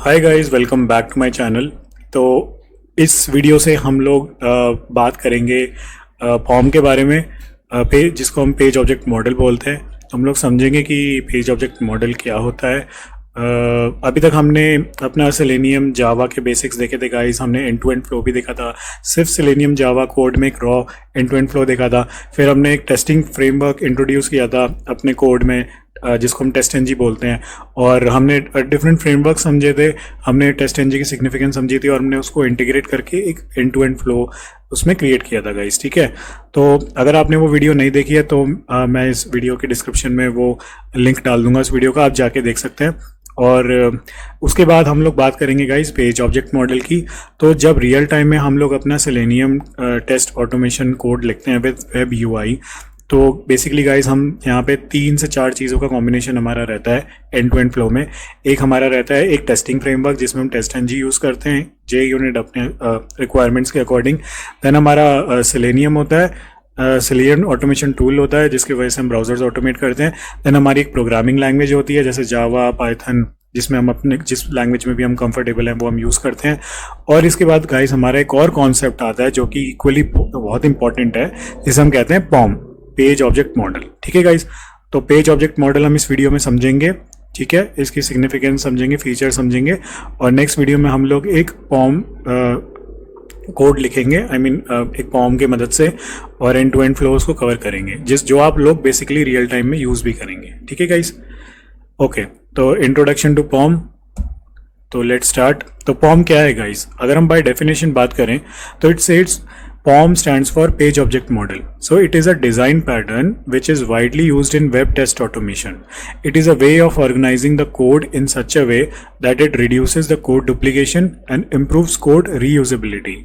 Hi guys, welcome back to my channel. तो इस video से हम लोग बात करेंगे फॉर्म के बारे में, पेज जिसको हम पेज ऑब्जेक्ट मॉडल बोलते हैं। हम लोग समझेंगे कि पेज ऑब्जेक्ट मॉडल क्या होता है। अभी तक हमने अपना सेलेनियम जावा के बेसिक्स देखे थे गाइस। हमने एंड टू एंड फ्लो भी देखा था, सिर्फ सेलेनियम जावा कोड में एक raw end to end flow देखा था। फिर हमने एक टेस्टिंग फ्रेमवर्क इंट्रोड्यूस किया था अपने कोड में, जिसको हम टेस्ट एनजी बोलते हैं। और हमने डिफरेंट फ्रेमवर्क समझे थे, हमने टेस्ट एनजी की सिग्निफिकेंस समझी थी और हमने उसको इंटीग्रेट करके एक एंड टू एंड फ्लो उसमें क्रिएट किया था गाइस। ठीक है, तो अगर आपने वो वीडियो नहीं देखी है तो मैं इस वीडियो के डिस्क्रिप्शन में वो लिंक डाल दूंगा उस वीडियो का, आप जाके देख सकते हैं। और उसके बाद हम लोग बात करेंगे गाइस पेज ऑब्जेक्ट मॉडल की। तो जब रियल टाइम में हम लोग अपना सेलेनियम टेस्ट ऑटोमेशन कोड लिखते हैं विद वेब यूआई, तो बेसिकली गाइस हम यहाँ पे 3 से 4 चीज़ों का कॉम्बिनेशन हमारा रहता है एंड टू एंड फ्लो में। एक हमारा रहता है एक टेस्टिंग फ्रेमवर्क जिसमें हम टेस्ट एनजी यूज़ करते हैं जे यूनिट अपने रिक्वायरमेंट्स के अकॉर्डिंग। देन हमारा सेलेनियम होता है, सेलेनियम ऑटोमेशन टूल होता है जिसकी वजह से हम ब्राउजर्स ऑटोमेट करते हैं। देन हमारी एक प्रोग्रामिंग लैंग्वेज होती है जैसे जावा, पाइथन, जिसमें हम अपने जिस लैंग्वेज में भी हम कंफर्टेबल हैं वो हम यूज़ करते हैं। और इसके बाद गाइस हमारा एक और कॉन्सेप्ट आता है जो कि इक्वली बहुत इंपॉर्टेंट है, जिसे हम कहते हैं पॉम, पेज ऑब्जेक्ट मॉडल। ठीक है गाइस, तो पेज ऑब्जेक्ट मॉडल हम इस वीडियो में समझेंगे। ठीक है, इसकी सिग्निफिकेंस समझेंगे, फीचर समझेंगे, और नेक्स्ट वीडियो में हम लोग एक पॉम कोड लिखेंगे, एक पॉम की मदद से, और एंड टू एंड फ्लोज को कवर करेंगे जो आप लोग बेसिकली रियल टाइम में यूज भी करेंगे। ठीक है गाइस, ओके। तो इंट्रोडक्शन टू पॉम, तो लेट्स स्टार्ट। तो पॉम क्या है गाइस? अगर हम बाय डेफिनेशन बात करें तो it's POM stands for Page Object Model. So it is a design pattern which is widely used in web test automation. It is a way of organizing the code in such a way that it reduces the code duplication and improves code reusability.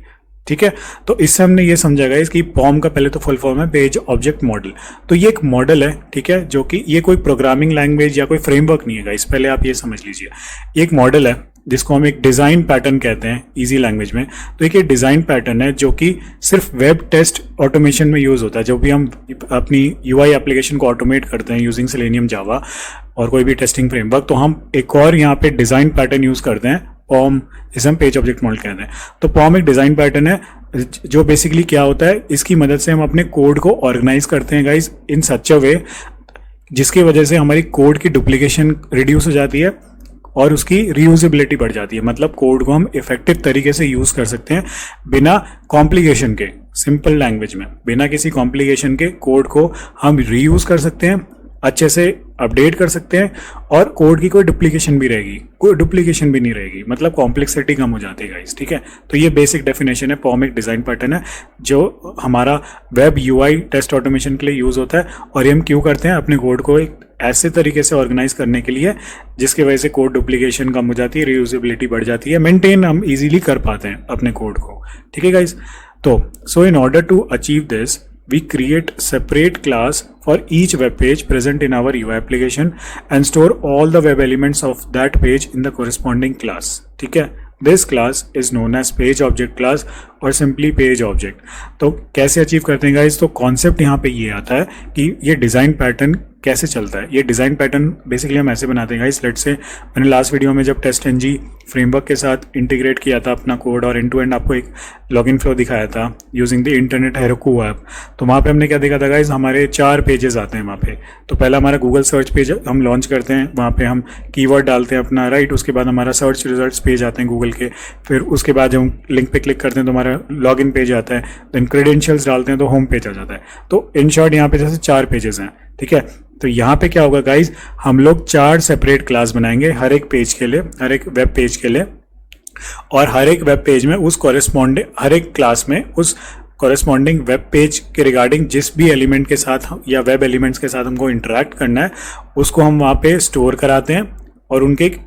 ठीक है, तो इससे हमने ये समझा guys कि पॉम का पहले तो फुल फॉर्म है पेज ऑब्जेक्ट मॉडल। तो ये एक मॉडल है, ठीक है, जो कि ये कोई प्रोग्रामिंग लैंग्वेज या कोई फ्रेमवर्क नहीं है गाइस, पहले आप ये समझ लीजिए। ये एक मॉडल है जिसको हम एक डिज़ाइन पैटर्न कहते हैं इजी लैंग्वेज में। तो एक डिज़ाइन पैटर्न है जो कि सिर्फ वेब टेस्ट ऑटोमेशन में यूज़ होता है। जब भी हम अपनी यूआई एप्लीकेशन को ऑटोमेट करते हैं यूजिंग सेलेनियम जावा और कोई भी टेस्टिंग फ्रेमवर्क, तो हम एक और यहाँ पे डिज़ाइन पैटर्न यूज़ करते हैं पॉम, जिसे हम पेज ऑब्जेक्ट मॉडल कहते हैं। तो पॉम एक डिज़ाइन पैटर्न है जो बेसिकली क्या होता है, इसकी मदद से हम अपने कोड को ऑर्गेनाइज करते हैं गाइज इन सच अ वे जिसकी वजह से हमारी कोड की डुप्लीकेशन रिड्यूस हो जाती है और उसकी रीयूजेबिलिटी बढ़ जाती है। मतलब कोड को हम इफेक्टिव तरीके से यूज़ कर सकते हैं बिना कॉम्प्लिकेशन के, सिंपल लैंग्वेज में बिना किसी कॉम्प्लिकेशन के कोड को हम रीयूज़ कर सकते हैं, अच्छे से अपडेट कर सकते हैं, और कोड की कोई डुप्लीकेशन भी नहीं रहेगी, मतलब कॉम्प्लेक्सिटी कम हो जाती है गाइस। ठीक है, तो ये बेसिक डेफिनेशन है। पॉम एक डिज़ाइन पैटर्न है जो हमारा वेब यूआई टेस्ट ऑटोमेशन के लिए यूज़ होता है, और ये हम क्यों करते हैं, अपने कोड को एक ऐसे तरीके से ऑर्गेनाइज करने के लिए जिसकी वजह से कोड डुप्लीकेशन कम हो जाती है, रीयूजेबिलिटी बढ़ जाती है, मेंटेन हम इजीली कर पाते हैं अपने कोड को। ठीक है गाइस, तो so in order to achieve this we create separate class for each web page present in our UI application and store all the web elements of that page in the corresponding class. ठीक है, this class is known as page object class और simply page object. तो कैसे achieve करते हैं guys? तो concept यहाँ पे ये आता है कि ये डिज़ाइन पैटर्न कैसे चलता है। ये डिज़ाइन पैटर्न बेसिकली हम ऐसे बनाते हैं गाइस। लेट से मैंने लास्ट वीडियो में जब टेस्ट एनजी फ्रेमवर्क के साथ इंटीग्रेट किया था अपना कोड और एंड टू एंड आपको एक लॉगिन फ्लो दिखाया था using the internet Heroku app, तो वहाँ पे हमने क्या देखा था गाइस, हमारे 4 पेजेस आते हैं वहाँ पे। तो पहला हमारा गूगल सर्च पेज हम लॉन्च करते हैं, वहाँ पे हम कीवर्ड डालते हैं अपना, राइट। उसके बाद हमारा सर्च रिजल्ट्स पेज आते हैं गूगल के। फिर उसके बाद जब हम लिंक पे क्लिक करते हैं तो हमारा लॉगिन पेज आता है। देन क्रेडेंशियल्स डालते हैं तो होम पेज आ जाता है। तो इन शॉर्ट यहाँ पे जैसे 4 पेजेस हैं। ठीक है, तो यहाँ पे क्या होगा गाइज, हम लोग 4 सेपरेट क्लास बनाएंगे हर एक पेज के लिए, हर एक वेब पेज के लिए, और हर एक वेब पेज में हर एक क्लास में उस कॉरेस्पॉन्डिंग वेब पेज के रिगार्डिंग जिस भी एलिमेंट के साथ या वेब एलिमेंट्स के साथ हमको इंटरेक्ट करना है उसको हम वहाँ पे स्टोर कराते हैं और उनके एक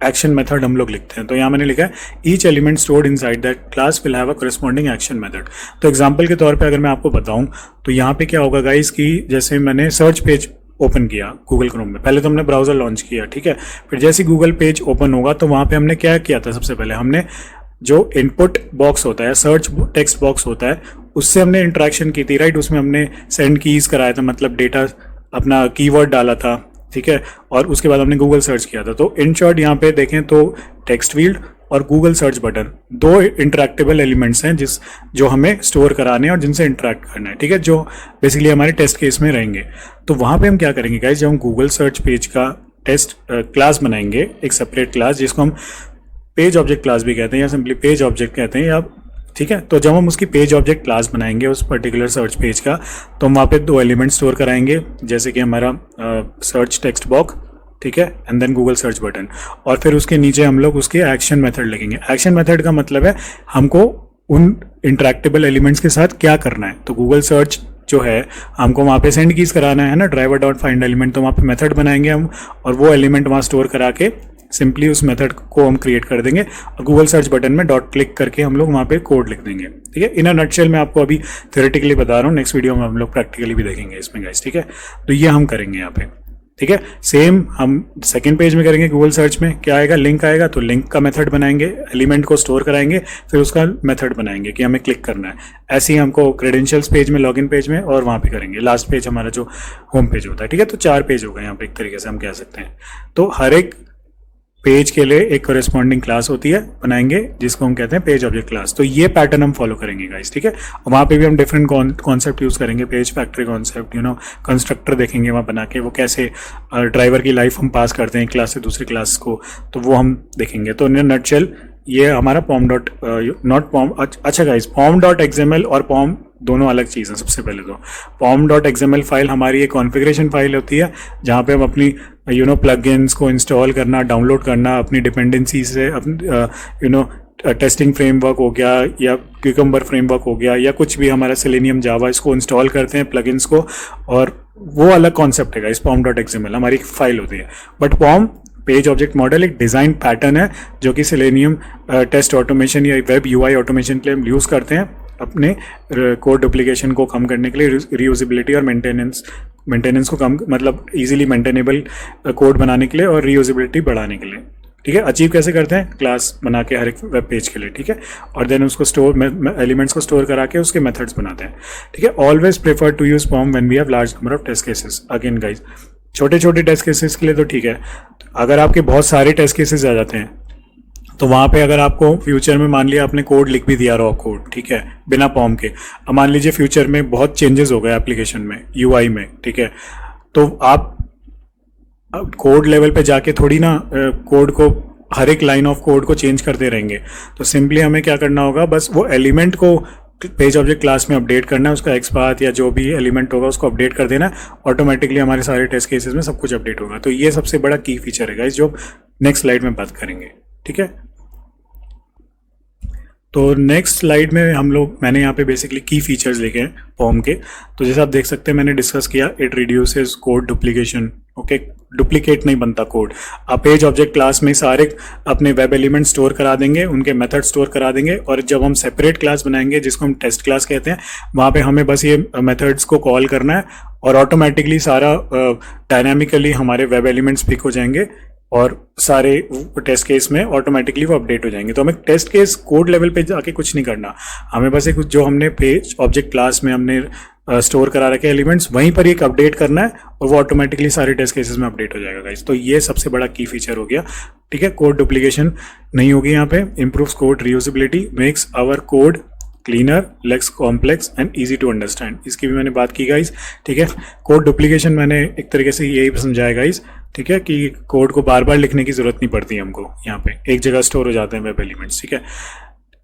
एक्शन मेथड हम लोग लिखते हैं। तो यहाँ मैंने लिखा है each element stored inside that class will have a corresponding action method. तो एग्जांपल के तौर पे अगर मैं आपको बताऊं तो यहाँ पे क्या होगा गाइस कि जैसे मैंने सर्च पेज ओपन किया गूगल क्रोम में, पहले तो हमने ब्राउजर लॉन्च किया, ठीक है। फिर जैसे गूगल पेज ओपन होगा तो वहाँ पे हमने क्या किया था, सबसे पहले हमने जो इनपुट बॉक्स होता है, सर्च टेक्स्ट बॉक्स होता है, उससे हमने इंटरेक्शन की थी, राइट। उसमें हमने सेंड कीज कराया था, मतलब डेटा अपना कीवर्ड डाला था, ठीक है, और उसके बाद हमने गूगल सर्च किया था। तो इन शॉर्ट यहाँ पे देखें तो टेक्स्ट फील्ड और गूगल सर्च बटन, दो इंटरेक्टेबल एलिमेंट्स हैं जो हमें स्टोर कराने हैं और जिनसे इंटरेक्ट करना है, ठीक है, जो बेसिकली हमारे टेस्ट केस में रहेंगे। तो वहाँ पे हम क्या करेंगे गाइस, जब हम गूगल सर्च पेज का टेस्ट क्लास बनाएंगे, एक सेपरेट क्लास जिसको हम पेज ऑब्जेक्ट क्लास भी कहते हैं या सिंपली पेज ऑब्जेक्ट कहते हैं या, ठीक है। तो जब हम उसकी पेज ऑब्जेक्ट क्लास बनाएंगे उस पर्टिकुलर सर्च पेज का, तो हम वहाँ पे दो एलिमेंट स्टोर कराएंगे, जैसे कि हमारा सर्च टेक्स्ट बॉक्स, ठीक है, and then Google search button, और फिर उसके नीचे हम लोग उसके एक्शन मेथड लिखेंगे। एक्शन मेथड का मतलब है हमको उन इंटरेक्टेबल एलिमेंट्स के साथ क्या करना है। तो गूगल सर्च जो है हमको वहाँ पे सेंड कीज कराना है ना, ड्राइवर डॉट फाइंड एलिमेंट, तो वहाँ पे मेथड बनाएंगे हम और वो एलिमेंट वहाँ स्टोर करा के सिंपली उस मेथड को हम क्रिएट कर देंगे और गूगल सर्च बटन में डॉट क्लिक करके हम लोग वहाँ पे कोड लिख देंगे, ठीक है। इन अ नटशेल मैं आपको अभी थ्योरेटिकली बता रहा हूँ, नेक्स्ट वीडियो में हम लोग प्रैक्टिकली भी देखेंगे इसमें गाइस, ठीक है। तो ये हम करेंगे यहाँ पे, ठीक है। सेम हम सेकंड पेज में करेंगे, गूगल सर्च में क्या आएगा, लिंक आएगा, तो लिंक का मेथड बनाएंगे, एलिमेंट को स्टोर कराएंगे, फिर उसका मेथड बनाएंगे कि हमें क्लिक करना है। ऐसे ही हमको क्रेडेंशियल्स पेज में, लॉगिन पेज में और वहाँ पे करेंगे। लास्ट पेज हमारा जो होम पेज होता है, ठीक है। तो 4 पेज हो गए यहाँ पे एक तरीके से हम कह सकते हैं। तो हर एक पेज के लिए एक कोरेस्पॉन्डिंग क्लास होती है, बनाएंगे, जिसको हम कहते हैं पेज ऑब्जेक्ट क्लास। तो ये पैटर्न हम फॉलो करेंगे गाइस, ठीक है। वहाँ पे भी हम डिफरेंट कॉन्सेप्ट यूज करेंगे, पेज फैक्ट्री कॉन्सेप्ट, कंस्ट्रक्टर देखेंगे वहाँ बना के, वो कैसे ड्राइवर की लाइफ हम पास करते हैं क्लास से दूसरी क्लास को, तो वो हम देखेंगे। तो इन नटशेल ये हमारा पॉम डॉट नॉट पॉम, अच्छा गाइस, पॉम डॉट एक्सएमएल और पॉम दोनों अलग चीज़ है। सबसे पहले तो पॉम डॉट एक्सएमएल फाइल हमारी एक कॉन्फ़िगरेशन फाइल होती है, जहाँ पे हम अपनी प्लगइन्स को इंस्टॉल करना, डाउनलोड करना, अपनी डिपेंडेंसी से टेस्टिंग फ्रेमवर्क हो गया या क्यूकम्बर फ्रेमवर्क हो गया या कुछ भी हमारा सेलेनियम जावा, इसको इंस्टॉल करते हैं प्लगइन्स को, और वो अलग कॉन्सेप्ट है गाइस। पॉम डॉट एक्सएमएल हमारी एक फाइल होती है, बट पॉम पेज ऑब्जेक्ट मॉडल एक डिज़ाइन पैटर्न है जो कि सेलेनियम टेस्ट ऑटोमेशन या वेब यूआई ऑटोमेशन के लिए हम यूज़ करते हैं, अपने कोड डुप्लीकेशन को कम करने के लिए, रीयूजेबिलिटी और मेंटेनेंस को कम, मतलब इजीली मेंटेनेबल कोड बनाने के लिए और रीयूजेबिलिटी बढ़ाने के लिए, ठीक है। अचीव कैसे करते हैं, क्लास बना के हर एक वेब पेज के लिए, ठीक है, और देन उसको स्टोर, एलिमेंट्स को स्टोर करा के उसके मेथड्स बनाते हैं, ठीक है। Always prefer to use POM when we have large number of test cases. Again guys, छोटे छोटे टेस्ट केसेस के लिए तो ठीक है, अगर आपके बहुत सारे टेस्ट केसेस आ जाते हैं तो वहाँ पे अगर आपको फ्यूचर में मान लिया आपने कोड लिख भी दिया, रॉ कोड, ठीक है, बिना पॉम के, अब मान लीजिए फ्यूचर में बहुत चेंजेस हो गए एप्लीकेशन में, यूआई में, ठीक है, तो आप कोड लेवल पे जाके थोड़ी ना कोड को, हर एक लाइन ऑफ कोड को चेंज करते रहेंगे। तो सिंपली हमें क्या करना होगा, बस वो एलिमेंट को पेज ऑब्जेक्ट क्लास में अपडेट करना है, उसका एक्सपाथ या जो भी एलिमेंट होगा उसको अपडेट कर देना, ऑटोमेटिकली हमारे सारे टेस्ट केसेस में सब कुछ अपडेट होगा। तो ये सबसे बड़ा की फीचर है गाइस, जो नेक्स्ट स्लाइड में बात करेंगे, ठीक है। तो नेक्स्ट स्लाइड में मैंने यहाँ पे बेसिकली की फीचर्स लिखे हैं पॉम के। तो जैसे आप देख सकते हैं मैंने डिस्कस किया, it reduces code duplication, okay, duplicate नहीं बनता कोड। आप पेज ऑब्जेक्ट क्लास में सारे अपने वेब एलिमेंट स्टोर करा देंगे, उनके मेथड स्टोर करा देंगे, और जब हम सेपरेट क्लास बनाएंगे जिसको हम टेस्ट क्लास कहते हैं, वहाँ पे हमें बस ये मेथड्स को कॉल करना है और ऑटोमेटिकली सारा डायनामिकली हमारे वेब एलिमेंट्स पिक हो जाएंगे और सारे टेस्ट केस में ऑटोमेटिकली वो अपडेट हो जाएंगे। तो हमें टेस्ट केस कोड लेवल पे जाके कुछ नहीं करना, हमें बस एक जो हमने पेज ऑब्जेक्ट क्लास में हमने स्टोर करा रखे एलिमेंट्स, वहीं पर एक अपडेट करना है और वो ऑटोमेटिकली सारे टेस्ट केसेस में अपडेट हो जाएगा गाइस। तो ये सबसे बड़ा की फीचर हो गया, ठीक है। कोड डुप्लीकेशन नहीं होगी यहाँ पे, improves code reusability, makes our code cleaner, less complex and easy to understand. इसकी भी मैंने बात की गाइस, ठीक है। कोड डुप्लीकेशन मैंने एक तरीके से यही समझाया गाइस, ठीक है, कि कोड को बार बार लिखने की जरूरत नहीं पड़ती हमको, यहाँ पे एक जगह स्टोर हो जाते हैं वेब एलिमेंट्स, ठीक है।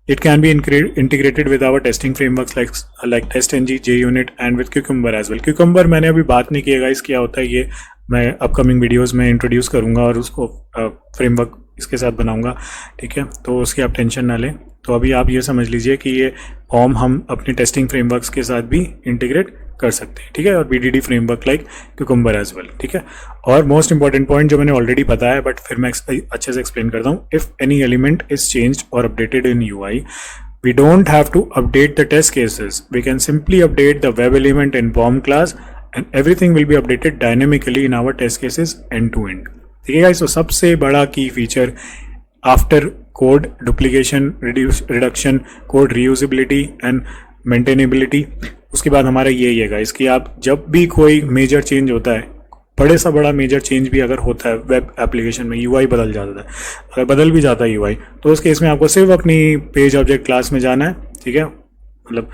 It can be integrated with our testing frameworks like TestNG, JUnit and with cucumber as well. Cucumber मैंने अभी बात नहीं किया गाइस, क्या होता है ये मैं अपकमिंग वीडियोस में इंट्रोड्यूस करूंगा और उसको फ्रेमवर्क इसके साथ बनाऊंगा, ठीक है, तो उसकी आप टेंशन ना लें। तो अभी आप ये समझ लीजिए कि ये फॉर्म हम अपनी टेस्टिंग फ्रेमवर्क्स के साथ भी इंटीग्रेट कर सकते हैं, ठीक है, और BDD framework like Cucumber as well, ठीक है। और मोस्ट इंपॉर्टेंट पॉइंट जो मैंने ऑलरेडी बताया बट फिर मैं अच्छे से एक्सप्लेन करता हूँ, if any element is changed और updated in UI, we don't have to update the test cases. We can simply update the web element in POM class and everything will be updated dynamically in our test cases end to end. ठीक है guys, तो सबसे बड़ा की feature after code duplication reduction, code reusability and maintainability, उसके बाद हमारा यही है गाइस कि आप जब भी कोई मेजर चेंज होता है बड़े सा बड़ा मेजर चेंज भी अगर होता है वेब एप्लीकेशन में, यूआई बदल जाता है, अगर बदल भी जाता है यूआई, तो उस केस में आपको सिर्फ अपनी पेज ऑब्जेक्ट क्लास में जाना है, ठीक है, मतलब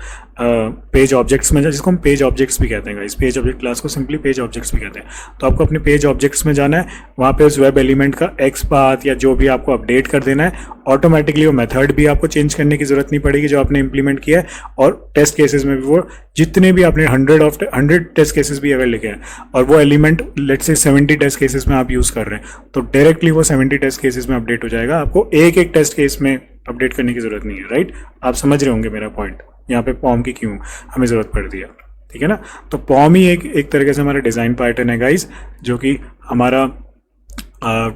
पेज ऑब्जेक्ट्स में, जिसको हम पेज ऑब्जेक्ट्स भी कहते हैं, इस पेज ऑब्जेक्ट क्लास को सिंपली पेज ऑब्जेक्ट्स भी कहते हैं। तो आपको अपने पेज ऑब्जेक्ट्स में जाना है, वहाँ पे उस वेब एलिमेंट का एक्स पाथ या जो भी आपको अपडेट कर देना है, ऑटोमेटिकली वो मेथड भी आपको चेंज करने की जरूरत नहीं पड़ेगी जो आपने इंप्लीमेंट किया है। और टेस्ट केसेस में भी वो जितने भी आपने 100 टेस्ट केसेस भी अगर लिखे हैं और वो element let's say 70 test cases में आप यूज़ कर रहे हैं, तो डायरेक्टली वो 70 टेस्ट केसेस में अपडेट हो जाएगा, आपको एक एक टेस्ट केस में अपडेट करने की जरूरत नहीं है, राइट। आप समझ रहे होंगे मेरा पॉइंट, यहाँ पे पॉम की क्यों हमें ज़रूरत पड़ती है, ठीक है ना। तो पॉम ही एक तरीके से हमारा डिज़ाइन पैटर्न है गाइस, जो कि हमारा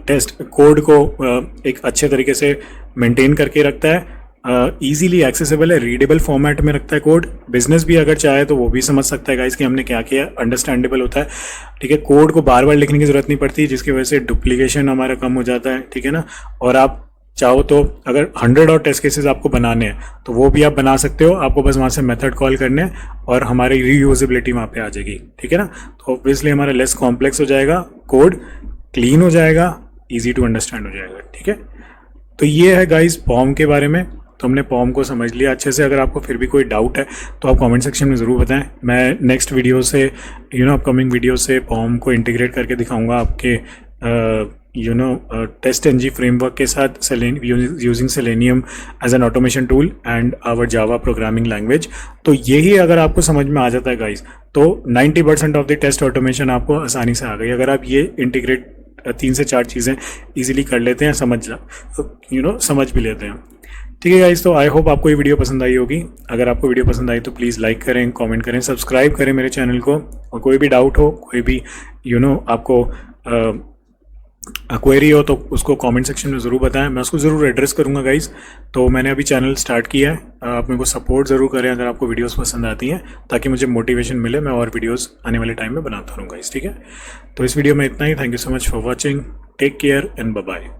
टेस्ट कोड को एक अच्छे तरीके से मेंटेन करके रखता है, इजीली एक्सेसिबल है, रीडेबल फॉर्मेट में रखता है कोड। बिजनेस भी अगर चाहे तो वो भी समझ सकता है गाइस कि हमने क्या किया, अंडरस्टैंडेबल होता है, ठीक है। कोड को बार बार लिखने की ज़रूरत नहीं पड़ती, जिसकी वजह से डुप्लीकेशन हमारा कम हो जाता है, ठीक है ना। और आप चाहो तो अगर 100 और टेस्ट केसेस आपको बनाने हैं तो वो भी आप बना सकते हो, आपको बस वहाँ से मेथड कॉल करने हैं और हमारी रीयूजेबिलिटी वहाँ पे आ जाएगी, ठीक है ना। तो ऑब्वियसली हमारा लेस कॉम्प्लेक्स हो जाएगा, कोड क्लीन हो जाएगा, इजी टू अंडरस्टैंड हो जाएगा, ठीक है। तो ये है गाइस पॉम के बारे में, तो हमने पॉम को समझ लिया अच्छे से। अगर आपको फिर भी कोई डाउट है तो आप कमेंट सेक्शन में ज़रूर बताएं, मैं नेक्स्ट वीडियो से अपकमिंग वीडियो से पॉम को इंटीग्रेट करके दिखाऊंगा आपके टेस्ट एनजी फ्रेमवर्क के साथ, using Selenium as an automation tool and our Java programming language. तो यही अगर आपको समझ में आ जाता है गाइस, तो 90% ऑफ द टेस्ट ऑटोमेशन आपको आसानी से आ गई, अगर आप ये इंटीग्रेट 3 से 4 चीज़ें इजीली कर लेते हैं, समझ भी लेते हैं, ठीक है गाइस। तो आई होप आपको ये वीडियो पसंद आई होगी। अगर आपको वीडियो पसंद आई तो प्लीज़ लाइक करें, कमेंट करें, सब्सक्राइब करें मेरे चैनल को, और कोई भी डाउट हो, कोई भी आपको क्वेरी हो तो उसको कमेंट सेक्शन में ज़रूर बताएं, मैं उसको ज़रूर एड्रेस करूंगा गाइस। तो मैंने अभी चैनल स्टार्ट किया है, आप मेरे को सपोर्ट ज़रूर करें अगर आपको वीडियोस पसंद आती हैं, ताकि मुझे मोटिवेशन मिले, मैं और वीडियोस आने वाले टाइम में बनाता रहूँगा गाइस, ठीक है। तो इस वीडियो में इतना ही, thank you so much for watching, take care and bye bye.